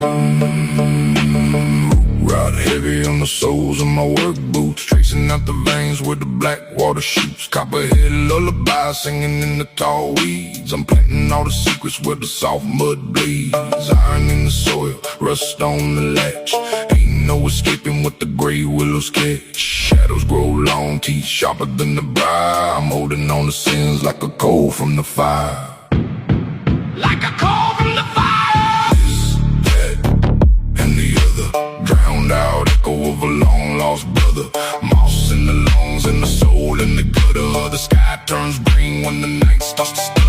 Ride heavy on the soles of my work boots, tracing out the veins where the black water shoots. Copperhead lullaby singing in the tall weeds. I'm planting all the secrets where the soft mud bleeds. Iron in the soil, rust on the latch. Ain't no escaping what the gray willows catch. Shadows grow long, teeth sharper than the briar. I'm holding on to sins like a coal from the fire. Like a coal from the fire. This, that, and the other. Drowned out echo of a long lost brother. Moss in the lungs and the soul in the gutter. The sky turns green when the night starts to